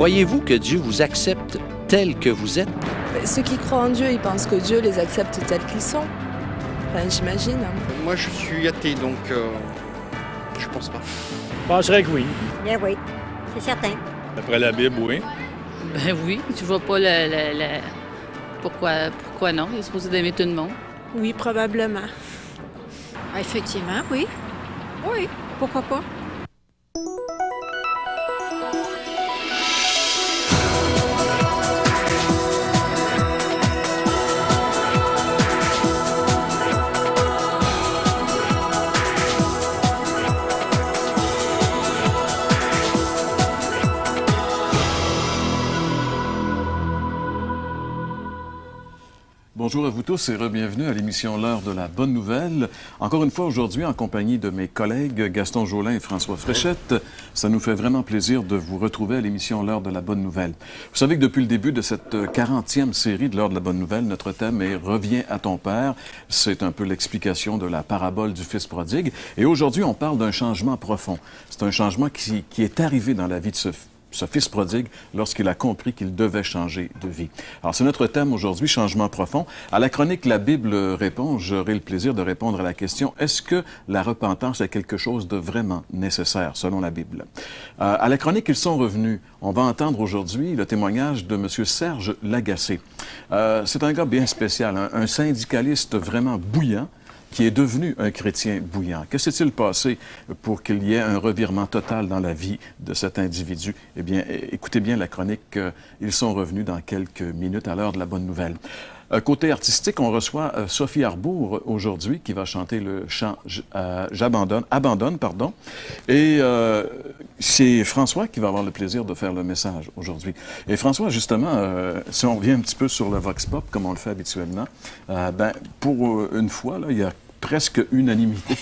Croyez-vous que Dieu vous accepte tel que vous êtes? Ceux qui croient en Dieu, ils pensent que Dieu les accepte tels qu'ils sont. Enfin, j'imagine. Moi, je suis athée, donc je pense pas. Je penserais que oui. Bien oui, c'est certain. D'après la Bible, oui. Ben oui, tu vois pas Pourquoi non? Il est supposé d'aimer tout le monde. Oui, probablement. Effectivement, oui. Oui, pourquoi pas? Bonjour à vous tous et bienvenue à l'émission L'heure de la bonne nouvelle. Encore une fois aujourd'hui en compagnie de mes collègues Gaston Jolin et François Fréchette. Ça nous fait vraiment plaisir de vous retrouver à l'émission L'heure de la bonne nouvelle. Vous savez que depuis le début de cette 40e série de L'heure de la bonne nouvelle, notre thème est « Reviens à ton Père ». C'est un peu l'explication de la parabole du Fils prodigue. Et aujourd'hui, on parle d'un changement profond. C'est un changement qui est arrivé dans la vie de ce fils prodigue lorsqu'il a compris qu'il devait changer de vie. Alors, c'est notre thème aujourd'hui, changement profond. À la chronique La Bible répond, j'aurai le plaisir de répondre à la question, est-ce que la repentance est quelque chose de vraiment nécessaire, selon la Bible? À la chronique Ils sont revenus, on va entendre aujourd'hui le témoignage de M. Serge Lagacé. C'est un gars bien spécial, un syndicaliste vraiment bouillant, qui est devenu un chrétien bouillant. Que s'est-il passé pour qu'il y ait un revirement total dans la vie de cet individu? Eh bien, écoutez bien la chronique. Ils sont revenus dans quelques minutes à l'heure de la bonne nouvelle. Côté artistique, on reçoit Sophie Arbour aujourd'hui qui va chanter le chant Abandonne, pardon. Et c'est François qui va avoir le plaisir de faire le message aujourd'hui. Et François, justement, si on revient un petit peu sur le Vox Pop, comme on le fait habituellement, pour une fois, là, il y a presque unanimité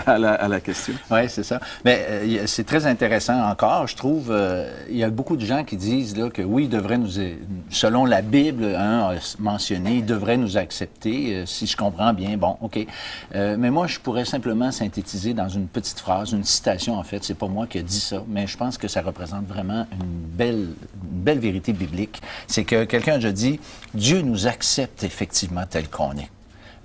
à la question. Oui, c'est ça. Mais c'est très intéressant encore, je trouve. Il y a beaucoup de gens qui disent là, que oui, il devrait nous, selon la Bible, mentionné, il devrait nous accepter, si je comprends bien. Bon, OK. Mais moi, je pourrais simplement synthétiser dans une petite phrase, une citation, en fait. C'est pas moi qui ai dit ça, mais je pense que ça représente vraiment une belle vérité biblique. C'est que quelqu'un a déjà dit, Dieu nous accepte effectivement tel qu'on est.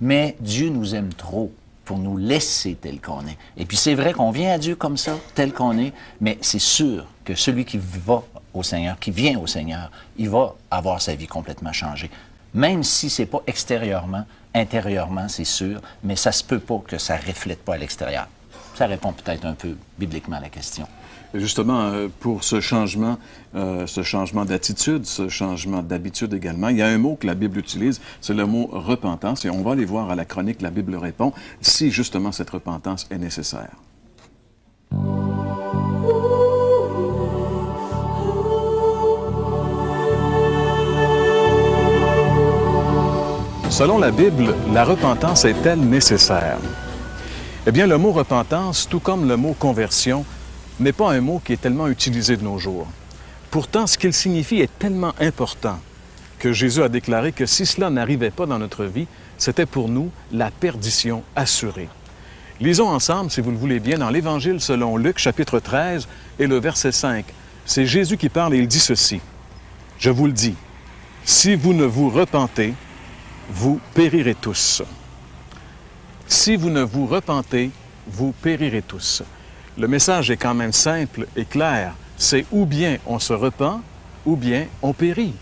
Mais Dieu nous aime trop pour nous laisser tel qu'on est. Et puis c'est vrai qu'on vient à Dieu comme ça, tel qu'on est, mais c'est sûr que celui qui va au Seigneur, qui vient au Seigneur, il va avoir sa vie complètement changée. Même si c'est pas extérieurement, intérieurement, c'est sûr, mais ça se peut pas que ça reflète pas à l'extérieur. Ça répond peut-être un peu bibliquement à la question. Justement, pour ce changement d'attitude, ce changement d'habitude également, il y a un mot que la Bible utilise, c'est le mot repentance, et on va aller voir à la chronique La Bible répond si justement cette repentance est nécessaire. Selon la Bible, la repentance est-elle nécessaire? Eh bien, le mot repentance, tout comme le mot conversion, n'est pas un mot qui est tellement utilisé de nos jours. Pourtant, ce qu'il signifie est tellement important que Jésus a déclaré que si cela n'arrivait pas dans notre vie, c'était pour nous la perdition assurée. Lisons ensemble, si vous le voulez bien, dans l'Évangile selon Luc, chapitre 13 et le verset 5. C'est Jésus qui parle et il dit ceci. « Je vous le dis, si vous ne vous repentez, vous périrez tous. Si vous ne vous repentez, vous périrez tous. » Le message est quand même simple et clair. C'est ou bien on se repent, ou bien on périt.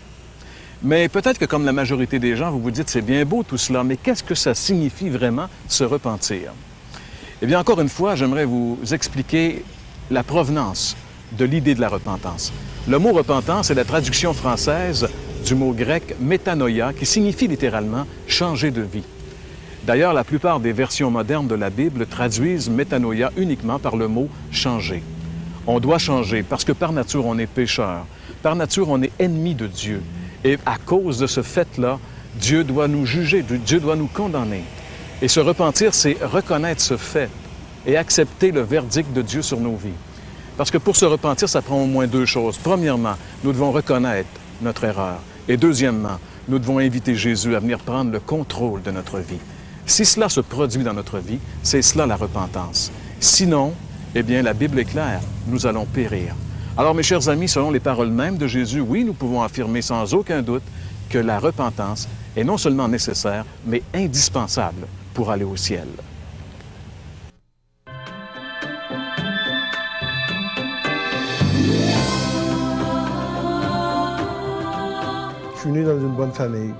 Mais peut-être que comme la majorité des gens, vous vous dites, c'est bien beau tout cela, mais qu'est-ce que ça signifie vraiment, se repentir? Eh bien, encore une fois, j'aimerais vous expliquer la provenance de l'idée de la repentance. Le mot repentance est la traduction française du mot grec métanoïa, qui signifie littéralement changer de vie. D'ailleurs, la plupart des versions modernes de la Bible traduisent métanoïa uniquement par le mot « changer ». On doit changer parce que par nature, on est pécheur. Par nature, on est ennemi de Dieu. Et à cause de ce fait-là, Dieu doit nous juger, Dieu doit nous condamner. Et se repentir, c'est reconnaître ce fait et accepter le verdict de Dieu sur nos vies. Parce que pour se repentir, ça prend au moins deux choses. Premièrement, nous devons reconnaître notre erreur. Et deuxièmement, nous devons inviter Jésus à venir prendre le contrôle de notre vie. Si cela se produit dans notre vie, c'est cela la repentance. Sinon, eh bien, la Bible est claire, nous allons périr. Alors, mes chers amis, selon les paroles mêmes de Jésus, oui, nous pouvons affirmer sans aucun doute que la repentance est non seulement nécessaire, mais indispensable pour aller au ciel. Je suis né dans une bonne famille.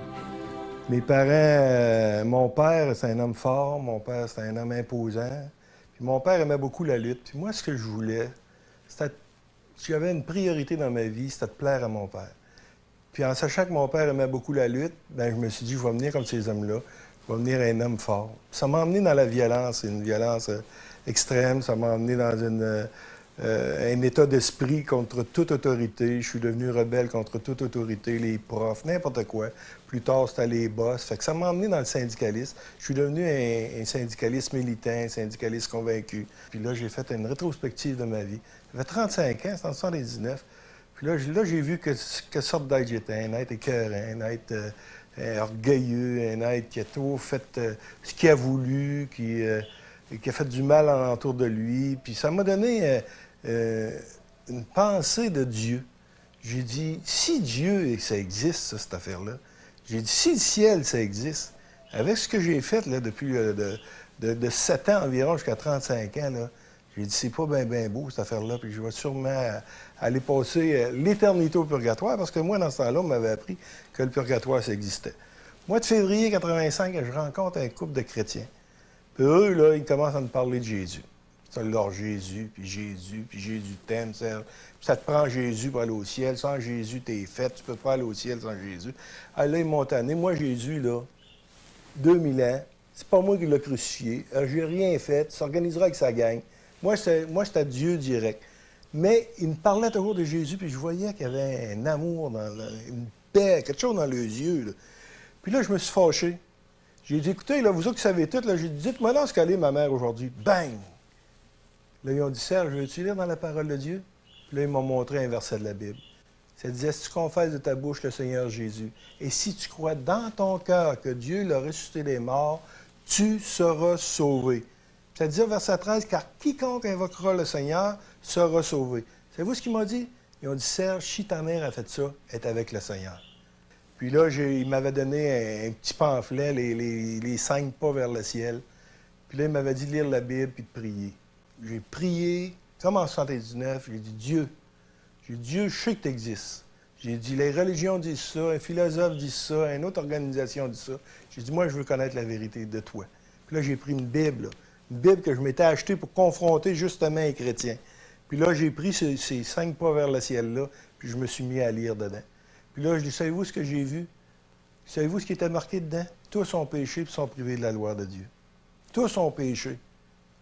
Mes parents, mon père, c'est un homme fort, mon père, c'est un homme imposant. Puis mon père aimait beaucoup la lutte. Puis moi, ce que je voulais, c'était, si j'avais une priorité dans ma vie, c'était de plaire à mon père. Puis en sachant que mon père aimait beaucoup la lutte, bien, je me suis dit, je vais venir comme ces hommes-là. Je vais venir un homme fort. Puis ça m'a emmené dans la violence, une violence extrême. Ça m'a emmené dans un état d'esprit contre toute autorité. Je suis devenu rebelle contre toute autorité, les profs, n'importe quoi. Plus tard, c'était les boss. Fait que ça m'a emmené dans le syndicalisme. Je suis devenu un syndicaliste militant, un syndicaliste convaincu. Puis là, j'ai fait une rétrospective de ma vie. J'avais 35 ans, c'était en 1979. Puis là, j'ai vu que sorte d'être j'étais. Un être écœurant, un être orgueilleux, un être qui a tout fait ce qu'il a voulu, qui a fait du mal alentour de lui. Puis ça m'a donné une pensée de Dieu. J'ai dit, si Dieu, et ça existe, ça, cette affaire-là, j'ai dit, si le ciel, ça existe, avec ce que j'ai fait là, depuis de 7 ans environ jusqu'à 35 ans, là, j'ai dit, c'est pas bien beau, cette affaire-là, puis je vais sûrement aller passer l'éternité au purgatoire, parce que moi, dans ce temps-là, on m'avait appris que le purgatoire, ça existait. Mois de février 85, je rencontre un couple de chrétiens. Puis eux, là, ils commencent à me parler de Jésus. Ça leur Jésus, puis Jésus t'aime, Serge. Puis ça te prend Jésus pour aller au ciel. Sans Jésus, t'es fait. Tu peux pas aller au ciel sans Jésus. Ah, là, ils m'ont tanné. Moi, Jésus, là, 2000 ans, c'est pas moi qui l'ai crucifié. J'ai rien fait. Ça s'organisera avec sa gang. Moi, c'était Dieu direct. Mais il me parlait toujours de Jésus, puis je voyais qu'il y avait un amour, une paix, quelque chose dans les yeux. Là. Puis là, je me suis fâché. J'ai dit, écoutez, là, vous autres qui savez tout, là, j'ai dit, dites-moi là ce qu'elle est ma mère aujourd'hui. Bang! Là, ils ont dit, Serge, veux-tu lire dans la parole de Dieu? Puis là, ils m'ont montré un verset de la Bible. Ça disait, si tu confesses de ta bouche le Seigneur Jésus, et si tu crois dans ton cœur que Dieu l'a ressuscité des morts, tu seras sauvé. Ça disait, verset 13, car quiconque invoquera le Seigneur sera sauvé. Savez-vous ce qu'ils m'ont dit? Ils ont dit, Serge, si ta mère a fait ça, elle est avec le Seigneur. Puis là, il m'avait donné un petit pamphlet, les 5 pas vers le ciel. Puis là, il m'avait dit de lire la Bible puis de prier. J'ai prié, comme en 79, j'ai dit, Dieu, je sais que tu existes. J'ai dit, les religions disent ça, un philosophe dit ça, une autre organisation dit ça. J'ai dit, moi, je veux connaître la vérité de toi. Puis là, j'ai pris une Bible que je m'étais achetée pour confronter justement les chrétiens. Puis là, j'ai pris ces 5 pas vers le ciel-là, puis je me suis mis à lire dedans. Puis là, je dis, savez-vous ce que j'ai vu? Savez-vous ce qui était marqué dedans? Tous ont péché et sont privés de la gloire de Dieu. Tous ont péché.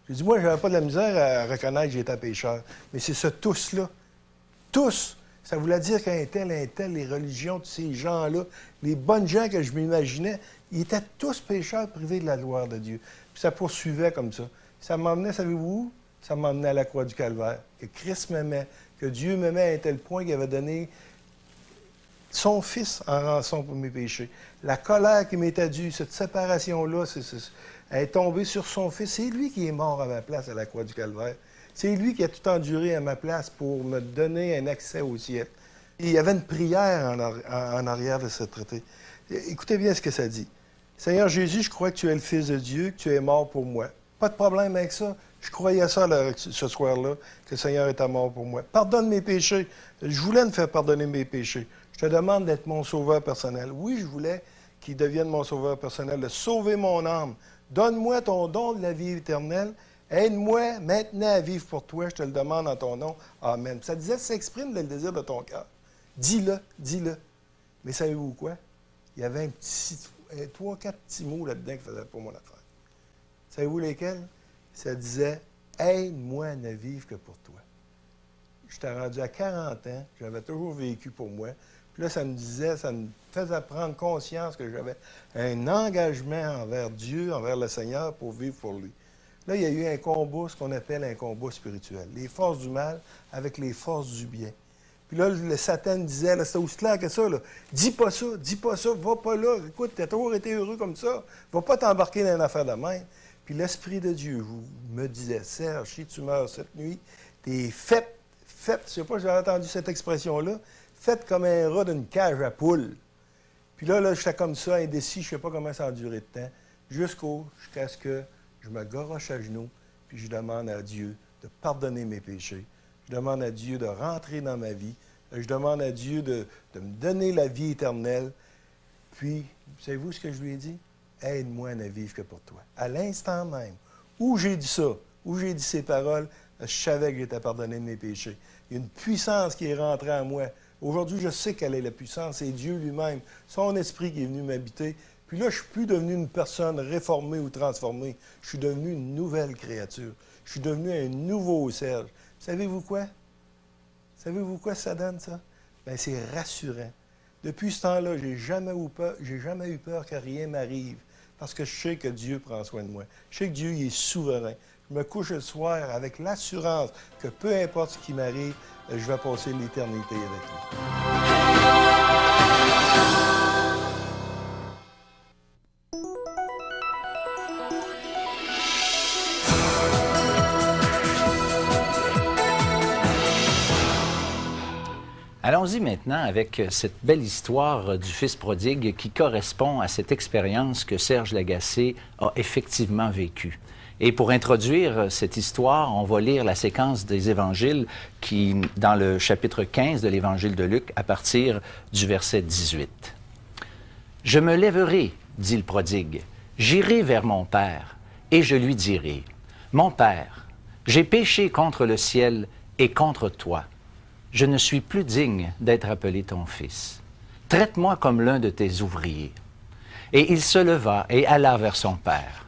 J'ai dit, moi, je n'avais pas de la misère à reconnaître que j'étais pécheur. Mais c'est ce tous-là. Tous. Ça voulait dire qu'un tel, les religions, tous ces gens-là, les bonnes gens que je m'imaginais, ils étaient tous pécheurs privés de la gloire de Dieu. Puis ça poursuivait comme ça. Ça m'emmenait, savez-vous où? Ça m'emmenait à la croix du Calvaire. Que Christ m'aimait, que Dieu m'aimait à un tel point qu'il avait donné son Fils en rançon pour mes péchés. La colère qui m'était due, cette séparation-là, elle est tombée sur son Fils. C'est lui qui est mort à ma place à la croix du Calvaire. C'est lui qui a tout enduré à ma place pour me donner un accès au ciel. Il y avait une prière en arrière de ce traité. Écoutez bien ce que ça dit. Seigneur Jésus, je crois que tu es le Fils de Dieu, que tu es mort pour moi. Pas de problème avec ça. Je croyais ça ce soir-là, que le Seigneur était mort pour moi. Pardonne mes péchés. Je voulais me faire pardonner mes péchés. Je te demande d'être mon sauveur personnel. Oui, je voulais qu'il devienne mon sauveur personnel, de sauver mon âme. Donne-moi ton don de la vie éternelle. Aide-moi maintenant à vivre pour toi. Je te le demande en ton nom. Amen. Ça disait, s'exprime le désir de ton cœur. Dis-le, dis-le. Mais savez-vous quoi? Il y avait 3-4 petits mots là-dedans qui faisaient pas mon affaire. Savez-vous lesquels? Ça disait, aide-moi à ne vivre que pour toi. J'étais rendu à 40 ans, j'avais toujours vécu pour moi. Puis là, ça me faisait prendre conscience que j'avais un engagement envers Dieu, envers le Seigneur, pour vivre pour lui. Là, il y a eu un combat, ce qu'on appelle un combat spirituel. Les forces du mal avec les forces du bien. Puis là, le Satan disait, là, c'est aussi clair que ça, là. Dis pas ça, va pas là. Écoute, t'as toujours été heureux comme ça. Va pas t'embarquer dans une affaire de même. Puis l'Esprit de Dieu me disait, Serge, si tu meurs cette nuit, t'es fait faites, je sais pas si vous avez entendu cette expression-là, faites comme un rat d'une cage à poules. Puis là, j'étais comme ça, indécis, je sais pas comment ça a duré de temps, jusqu'à ce que je me garoche à genoux, puis je demande à Dieu de pardonner mes péchés. Je demande à Dieu de rentrer dans ma vie. Je demande à Dieu de me donner la vie éternelle. Puis, savez-vous ce que je lui ai dit? Aide-moi à ne vivre que pour toi. À l'instant même, où j'ai dit ça, où j'ai dit ces paroles, je savais que j'étais pardonné de mes péchés. Il y a une puissance qui est rentrée en moi. Aujourd'hui, je sais quelle est la puissance. C'est Dieu lui-même, son esprit qui est venu m'habiter. Puis là, je ne suis plus devenu une personne réformée ou transformée. Je suis devenu une nouvelle créature. Je suis devenu un nouveau Serge. Savez-vous quoi? Savez-vous quoi ça donne, ça? Bien, c'est rassurant. Depuis ce temps-là, j'ai jamais eu peur que rien m'arrive. Parce que je sais que Dieu prend soin de moi. Je sais que Dieu il est souverain. Je me couche le soir avec l'assurance que peu importe ce qui m'arrive, je vais passer l'éternité avec lui. Allons-y maintenant avec cette belle histoire du fils prodigue qui correspond à cette expérience que Serge Lagacé a effectivement vécue. Et pour introduire cette histoire, on va lire la séquence des évangiles qui, dans le chapitre 15 de l'évangile de Luc, à partir du verset 18. « Je me lèverai, dit le prodigue, j'irai vers mon père, et je lui dirai, « Mon père, j'ai péché contre le ciel et contre toi. Je ne suis plus digne d'être appelé ton fils. Traite-moi comme l'un de tes ouvriers. » Et il se leva et alla vers son père.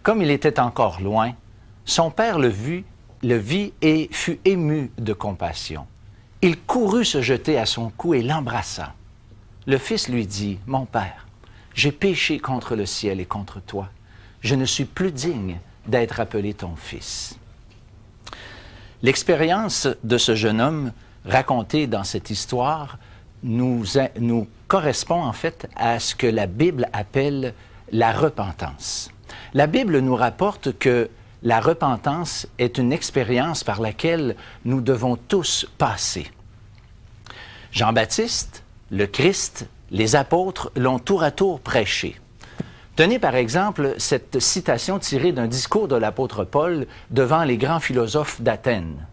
Comme il était encore loin, son père le vit et fut ému de compassion. Il courut se jeter à son cou et l'embrassa. Le fils lui dit, « Mon père, j'ai péché contre le ciel et contre toi. Je ne suis plus digne d'être appelé ton fils. » L'expérience de ce jeune homme racontée dans cette histoire nous correspond en fait à ce que la Bible appelle la repentance. La Bible nous rapporte que la repentance est une expérience par laquelle nous devons tous passer. Jean-Baptiste, le Christ, les apôtres l'ont tour à tour prêché. Tenez par exemple cette citation tirée d'un discours de l'apôtre Paul devant les grands philosophes d'Athènes.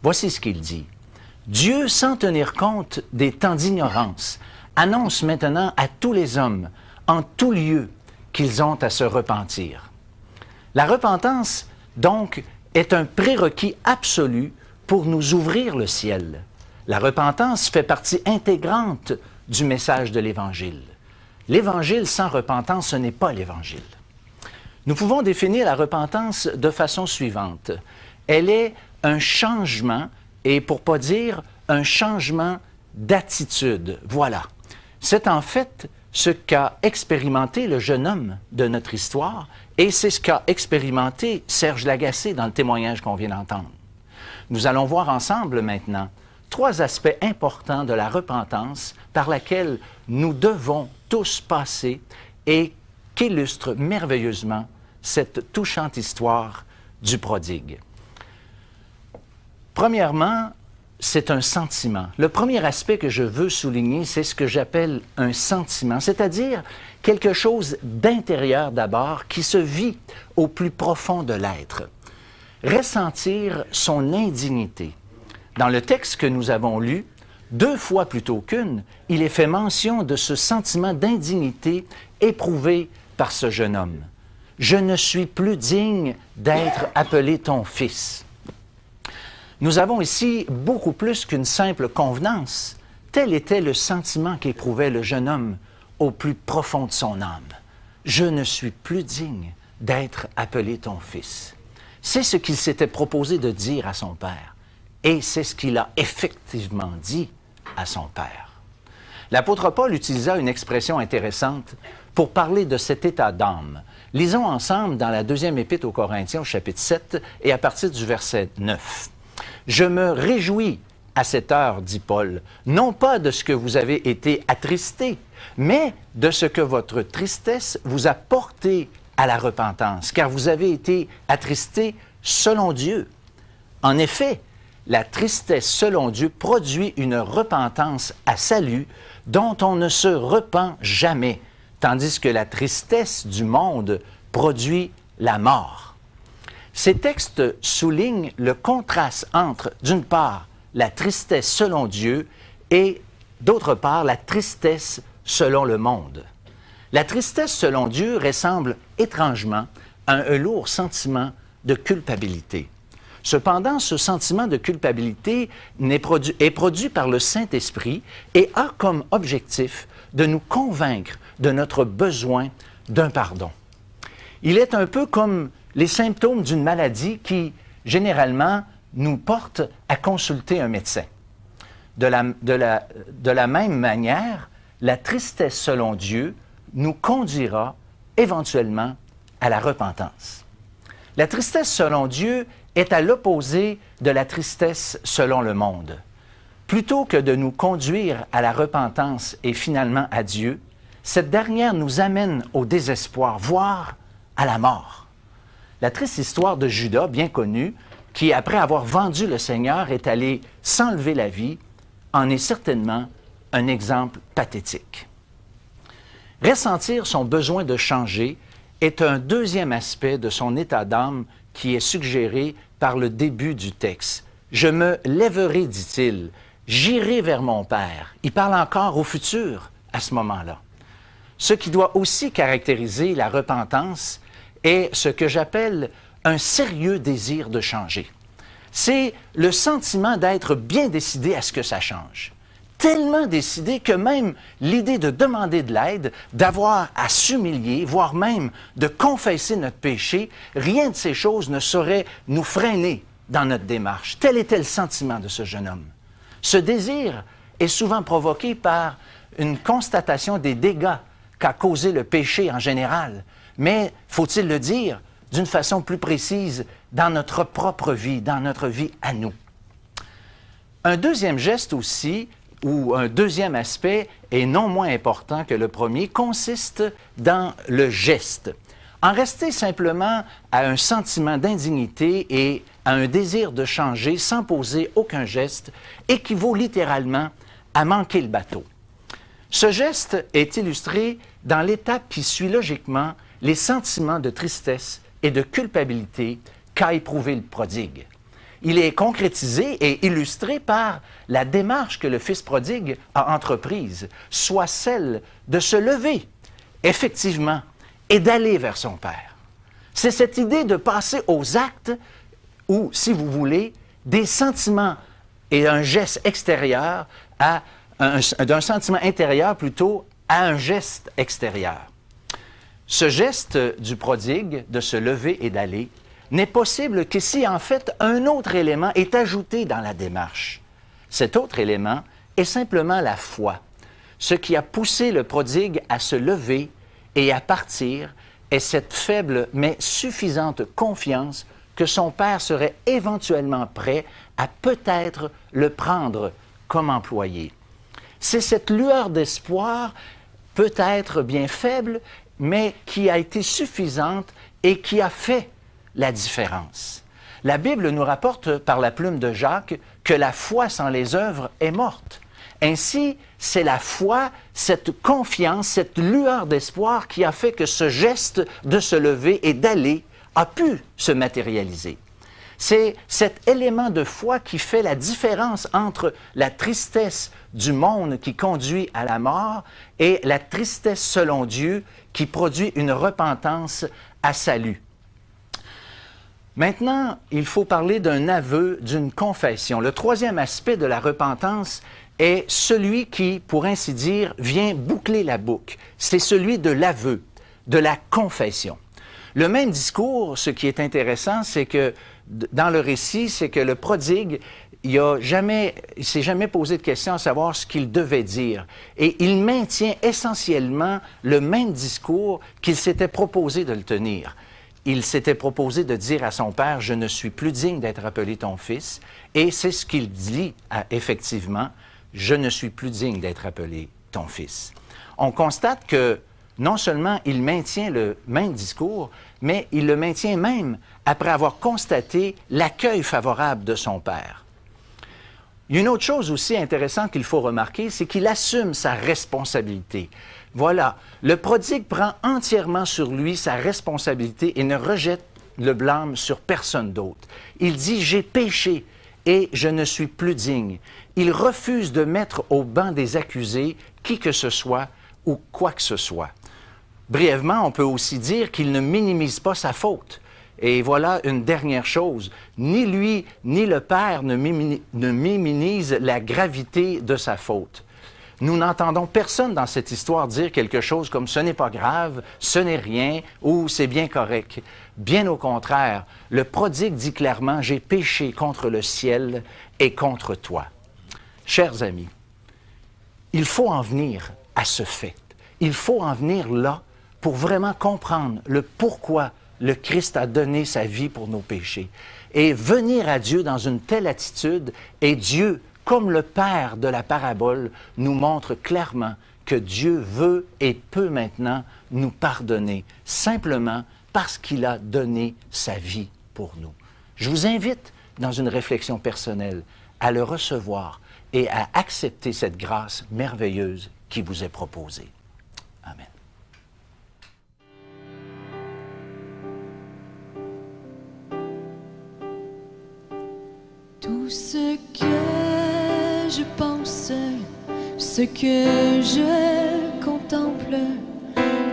Voici ce qu'il dit. « Dieu, sans tenir compte des temps d'ignorance, annonce maintenant à tous les hommes, en tout lieu, qu'ils ont à se repentir. » La repentance, donc, est un prérequis absolu pour nous ouvrir le ciel. La repentance fait partie intégrante du message de l'Évangile. L'Évangile sans repentance, ce n'est pas l'Évangile. Nous pouvons définir la repentance de façon suivante. Elle est un changement, et pour pas dire un changement d'attitude. Voilà. C'est en fait ce qu'a expérimenté le jeune homme de notre histoire, et c'est ce qu'a expérimenté Serge Lagacé dans le témoignage qu'on vient d'entendre. Nous allons voir ensemble maintenant 3 aspects importants de la repentance par laquelle nous devons tous passer et qu'illustre merveilleusement cette touchante histoire du prodigue. Premièrement, c'est un sentiment. Le premier aspect que je veux souligner, c'est ce que j'appelle un sentiment, c'est-à-dire quelque chose d'intérieur d'abord qui se vit au plus profond de l'être. Ressentir son indignité. Dans le texte que nous avons lu, 2 fois plutôt qu'une, il est fait mention de ce sentiment d'indignité éprouvé par ce jeune homme. « Je ne suis plus digne d'être appelé ton fils. » Nous avons ici beaucoup plus qu'une simple convenance. Tel était le sentiment qu'éprouvait le jeune homme au plus profond de son âme. « Je ne suis plus digne d'être appelé ton fils. » C'est ce qu'il s'était proposé de dire à son père. Et c'est ce qu'il a effectivement dit à son père. L'apôtre Paul utilisa une expression intéressante pour parler de cet état d'âme. Lisons ensemble dans la 2e épître aux Corinthiens, au chapitre 7, et à partir du verset 9. « Je me réjouis à cette heure, dit Paul, non pas de ce que vous avez été attristés, mais de ce que votre tristesse vous a porté à la repentance, car vous avez été attristés selon Dieu. En effet, la tristesse selon Dieu produit une repentance à salut dont on ne se repent jamais, tandis que la tristesse du monde produit la mort. Ces textes soulignent le contraste entre, d'une part, la tristesse selon Dieu et, d'autre part, la tristesse selon le monde. La tristesse selon Dieu ressemble étrangement à un lourd sentiment de culpabilité. Cependant, ce sentiment de culpabilité est produit par le Saint-Esprit et a comme objectif de nous convaincre de notre besoin d'un pardon. Il est un peu comme les symptômes d'une maladie qui, généralement, nous portent à consulter un médecin. De la même manière, la tristesse selon Dieu nous conduira éventuellement à la repentance. La tristesse selon Dieu est à l'opposé de la tristesse selon le monde. Plutôt que de nous conduire à la repentance et finalement à Dieu, cette dernière nous amène au désespoir, voire à la mort. La triste histoire de Judas, bien connue, qui, après avoir vendu le Seigneur, est allé s'enlever la vie, en est certainement un exemple pathétique. Ressentir son besoin de changer est un deuxième aspect de son état d'âme qui est suggéré par le début du texte. « Je me lèverai, dit-il, j'irai vers mon Père. » Il parle encore au futur à ce moment-là. Ce qui doit aussi caractériser la repentance est ce que j'appelle un sérieux désir de changer. C'est le sentiment d'être bien décidé à ce que ça change. Tellement décidé que même l'idée de demander de l'aide, d'avoir à s'humilier, voire même de confesser notre péché, rien de ces choses ne saurait nous freiner dans notre démarche. Tel était le sentiment de ce jeune homme. Ce désir est souvent provoqué par une constatation des dégâts qu'a causé le péché en général, mais, faut-il le dire, d'une façon plus précise, dans notre propre vie, dans notre vie à nous. Un deuxième geste aussi, ou un deuxième aspect, et non moins important que le premier, consiste dans le geste. En rester simplement à un sentiment d'indignité et à un désir de changer sans poser aucun geste équivaut littéralement à manquer le bateau. Ce geste est illustré dans l'étape qui suit logiquement les sentiments de tristesse et de culpabilité qu'a éprouvé le prodigue. Il est concrétisé et illustré par la démarche que le fils prodigue a entreprise, soit celle de se lever, effectivement, et d'aller vers son Père. C'est cette idée de passer aux actes ou, si vous voulez, des sentiments et un geste extérieur d'un sentiment intérieur plutôt à un geste extérieur. Ce geste du prodigue, de se lever et d'aller, n'est possible que si, en fait, un autre élément est ajouté dans la démarche. Cet autre élément est simplement la foi. Ce qui a poussé le prodigue à se lever et à partir est cette faible mais suffisante confiance que son père serait éventuellement prêt à peut-être le prendre comme employé. C'est cette lueur d'espoir, peut-être bien faible, mais qui a été suffisante et qui a fait la différence. La Bible nous rapporte par la plume de Jacques que la foi sans les œuvres est morte. Ainsi, c'est la foi, cette confiance, cette lueur d'espoir qui a fait que ce geste de se lever et d'aller a pu se matérialiser. C'est cet élément de foi qui fait la différence entre la tristesse du monde qui conduit à la mort et la tristesse selon Dieu qui produit une repentance à salut. Maintenant, il faut parler d'un aveu, d'une confession. Le troisième aspect de la repentance est celui qui, pour ainsi dire, vient boucler la boucle. C'est celui de l'aveu, de la confession. Le même discours, ce qui est intéressant, c'est que dans le récit, c'est que le prodigue, il s'est jamais posé de question à savoir ce qu'il devait dire. Et il maintient essentiellement le même discours qu'il s'était proposé de le tenir. Il s'était proposé de dire à son père, « Je ne suis plus digne d'être appelé ton fils. » Et c'est ce qu'il dit effectivement, « Je ne suis plus digne d'être appelé ton fils. » On constate que non seulement il maintient le même discours, mais il le maintient même après avoir constaté l'accueil favorable de son père. Il y a une autre chose aussi intéressante qu'il faut remarquer, c'est qu'il assume sa responsabilité. Voilà, le prodigue prend entièrement sur lui sa responsabilité et ne rejette le blâme sur personne d'autre. Il dit « J'ai péché et je ne suis plus digne ». Il refuse de mettre au banc des accusés qui que ce soit ou quoi que ce soit. Brièvement, on peut aussi dire qu'il ne minimise pas sa faute. Et voilà une dernière chose, ni lui ni le Père ne minimisent la gravité de sa faute. Nous n'entendons personne dans cette histoire dire quelque chose comme « ce n'est pas grave, ce n'est rien » ou « c'est bien correct ». Bien au contraire, le prodigue dit clairement « j'ai péché contre le ciel et contre toi ». Chers amis, il faut en venir à ce fait. Il faut en venir là pour vraiment comprendre le pourquoi le Christ a donné sa vie pour nos péchés. Et venir à Dieu dans une telle attitude, et Dieu, comme le Père de la parabole, nous montre clairement que Dieu veut et peut maintenant nous pardonner, simplement parce qu'il a donné sa vie pour nous. Je vous invite, dans une réflexion personnelle, à le recevoir et à accepter cette grâce merveilleuse qui vous est proposée. Amen. Tout ce que je pense, ce que je contemple,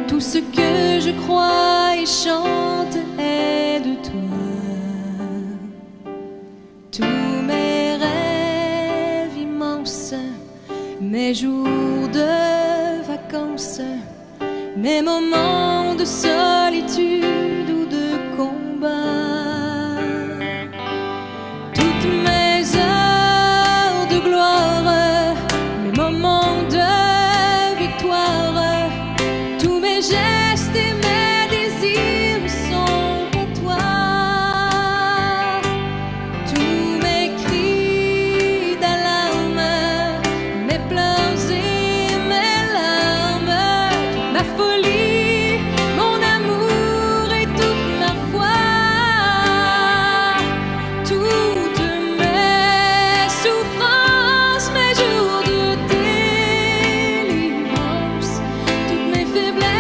tout ce que je crois et chante est de toi. Tous mes rêves immenses, mes jours de vacances, mes moments de solitude ou de combat. Gestes et mes désirs sont pour toi. Tous mes cris d'alarme, mes pleurs et mes larmes, toute ma folie, mon amour et toute ma foi, toutes mes souffrances, mes jours de délivrance, toutes mes faiblesses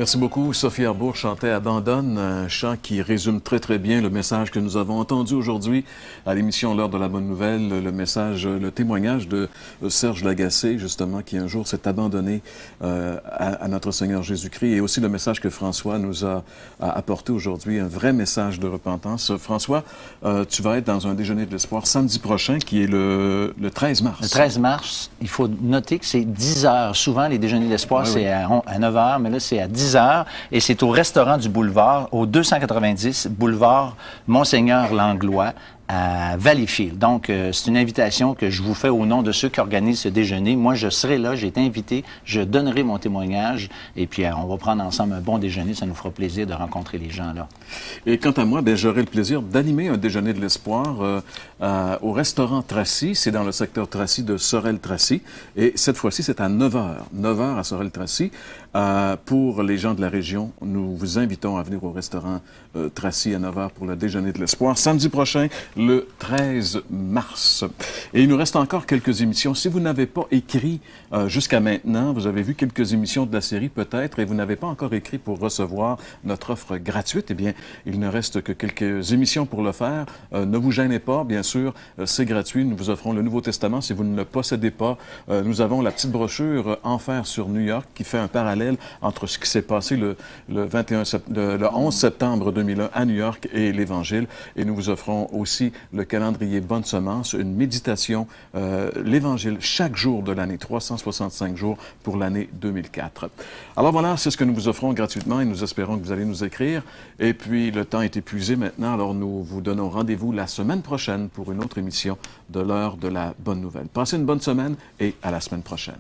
Merci beaucoup. Sophie Arbour chantait Abandonne, un chant qui résume très, très bien le message que nous avons entendu aujourd'hui à l'émission L'heure de la bonne nouvelle, le message, le témoignage de Serge Lagacé, justement, qui un jour s'est abandonné à notre Seigneur Jésus-Christ, et aussi le message que François nous a apporté aujourd'hui, un vrai message de repentance. François, tu vas être dans un déjeuner de l'espoir samedi prochain, qui est le 13 mars. Le 13 mars, il faut noter que c'est 10 heures. Souvent, les déjeuners de l'espoir, c'est à 9 heures, mais là, c'est à 10 heures, et c'est au restaurant du boulevard, au 290 boulevard Monseigneur Langlois, à Valleyfield. Donc, c'est une invitation que je vous fais au nom de ceux qui organisent ce déjeuner. Moi, je serai là, j'ai été invité, je donnerai mon témoignage, et puis on va prendre ensemble un bon déjeuner. Ça nous fera plaisir de rencontrer les gens là. Et quant à moi, j'aurai le plaisir d'animer un déjeuner de l'espoir au restaurant Tracy. C'est dans le secteur Tracy de Sorel-Tracy. Et cette fois-ci, c'est à 9 h. 9 h à Sorel-Tracy. Pour les gens de la région, nous vous invitons à venir au restaurant Tracy à 9 h pour le déjeuner de l'espoir. Samedi prochain, le 13 mars. Et il nous reste encore quelques émissions. Si vous n'avez pas écrit jusqu'à maintenant, vous avez vu quelques émissions de la série peut-être, et vous n'avez pas encore écrit pour recevoir notre offre gratuite, eh bien, il ne reste que quelques émissions pour le faire. Ne vous gênez pas, bien sûr, c'est gratuit. Nous vous offrons le Nouveau Testament si vous ne le possédez pas. Nous avons la petite brochure Enfer sur New York qui fait un parallèle entre ce qui s'est passé le 11 septembre 2001 à New York et l'Évangile. Et nous vous offrons aussi le calendrier Bonne Semence, une méditation, l'Évangile chaque jour de l'année, 365 jours pour l'année 2004. Alors voilà, c'est ce que nous vous offrons gratuitement et nous espérons que vous allez nous écrire. Et puis, le temps est épuisé maintenant, alors nous vous donnons rendez-vous la semaine prochaine pour une autre émission de l'heure de la bonne nouvelle. Passez une bonne semaine et à la semaine prochaine.